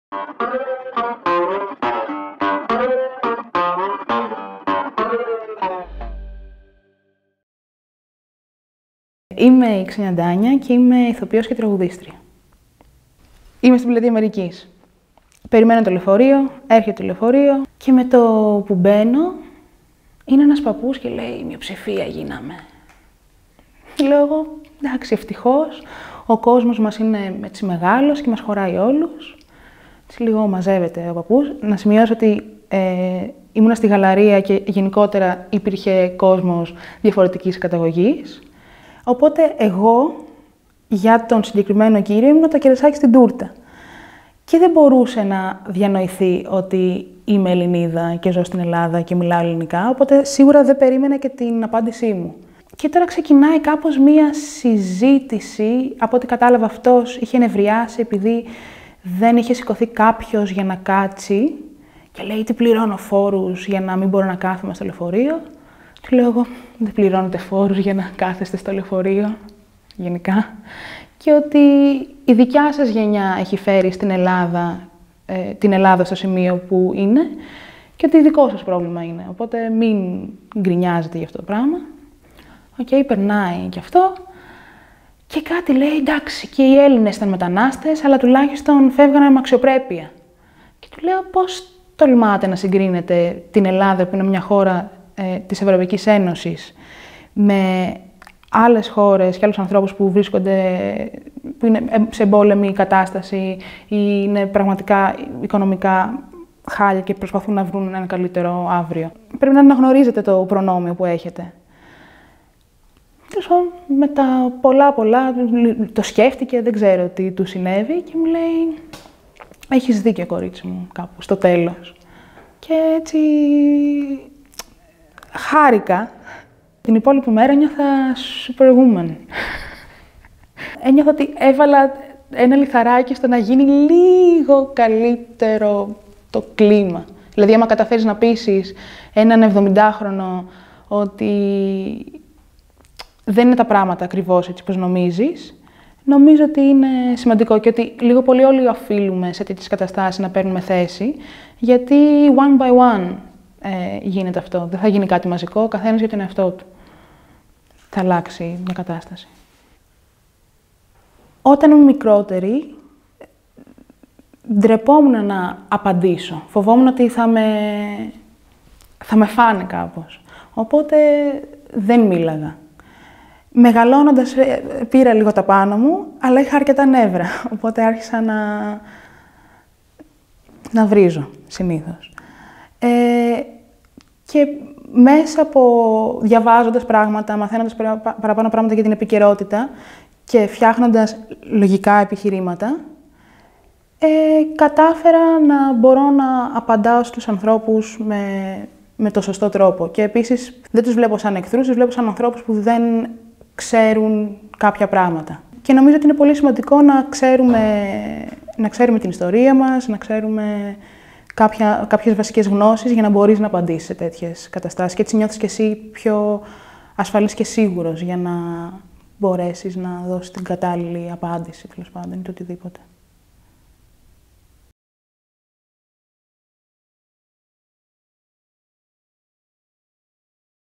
Είμαι η Ξένια Ντάνια και είμαι ηθοποιός και τραγουδίστρια. Είμαι στην πλατεία Αμερικής. Περιμένω το λεωφορείο, έρχεται το λεωφορείο και με το που μπαίνω είναι ένας παππούς και λέει «Μειοψηφία γίναμε». Λέω εγώ «Εντάξει, ευτυχώς, ο κόσμος μας είναι έτσι μεγάλος και μας χωράει όλους». Έτσι λίγο μαζεύεται ο παππούς. Να σημειώσω ότι ήμουνα στη γαλαρία και γενικότερα υπήρχε κόσμος διαφορετικής καταγωγής. Οπότε εγώ, για τον συγκεκριμένο κύριο, ήμουν το κερασάκι στην τούρτα. Και δεν μπορούσε να διανοηθεί ότι είμαι Ελληνίδα και ζω στην Ελλάδα και μιλάω ελληνικά, οπότε σίγουρα δεν περίμενε και την απάντησή μου. Και τώρα ξεκινάει κάπως μία συζήτηση, από ό,τι κατάλαβα αυτός είχε νευριάσει επειδή δεν είχε σηκωθεί κάποιος για να κάτσει και λέει «Τι πληρώνω φόρους για να μην μπορώ να κάθομαι στο λεωφορείο». Του λέω εγώ «Δεν πληρώνετε φόρους για να κάθεστε στο λεωφορείο, γενικά». Και ότι η δικιά σας γενιά έχει φέρει στην Ελλάδα, την Ελλάδα στο σημείο που είναι και ότι δικό σας πρόβλημα είναι. Οπότε μην γκρινιάζετε για αυτό το πράγμα. Οκ, περνάει και αυτό. Και κάτι λέει, εντάξει, και οι Έλληνες ήταν μετανάστες, αλλά τουλάχιστον φεύγανε με αξιοπρέπεια. Και του λέω, πώς τολμάτε να συγκρίνετε την Ελλάδα, που είναι μια χώρα της Ευρωπαϊκής Ένωσης, με άλλες χώρες και άλλους ανθρώπους που που είναι σε εμπόλεμη κατάσταση ή είναι πραγματικά οικονομικά χάλια και προσπαθούν να βρουν ένα καλύτερο αύριο. Πρέπει να αναγνωρίζετε το προνόμιο που έχετε. Με τα πολλά το σκέφτηκε, δεν ξέρω τι του συνέβη και μου λέει «Έχεις δίκιο, κορίτσι μου», κάπου στο τέλος. Και έτσι χάρηκα. Την υπόλοιπη μέρα νιώθα superwoman. Ένιωθα ότι έβαλα ένα λιθαράκι ώστε να γίνει λίγο καλύτερο το κλίμα. Δηλαδή, άμα καταφέρεις να πείσεις έναν 70χρονο ότι δεν είναι τα πράγματα ακριβώς έτσι όπως νομίζεις, νομίζω ότι είναι σημαντικό και ότι λίγο πολύ όλοι οφείλουμε σε τέτοιες καταστάσεις να παίρνουμε θέση, γιατί one by one γίνεται αυτό. Δεν θα γίνει κάτι μαζικό, ο καθένας για τον εαυτό του θα αλλάξει μια κατάσταση. Όταν ήμουν μικρότερη, ντρεπόμουν να απαντήσω. Φοβόμουν ότι θα με φάνε κάπως. Οπότε δεν μίλαγα. Μεγαλώνοντας πήρα λίγο τα πάνω μου, αλλά είχα αρκετά νεύρα. Οπότε άρχισα να βρίζω συνήθως. Και μέσα από διαβάζοντας πράγματα, μαθαίνοντας παραπάνω πράγματα για την επικαιρότητα και φτιάχνοντας λογικά επιχειρήματα, κατάφερα να μπορώ να απαντάω στους ανθρώπους με το σωστό τρόπο. Και επίσης δεν τους βλέπω σαν εχθρούς, τους βλέπω σαν ανθρώπους που δεν ξέρουν κάποια πράγματα. Και νομίζω ότι είναι πολύ σημαντικό να ξέρουμε την ιστορία μας, να ξέρουμε κάποιες βασικές γνώσεις για να μπορείς να απαντήσεις σε τέτοιες καταστάσεις. Και έτσι νιώθεις και εσύ πιο ασφαλής και σίγουρος για να μπορέσεις να δώσεις την κατάλληλη απάντηση, τέλος πάντων, ή το οτιδήποτε.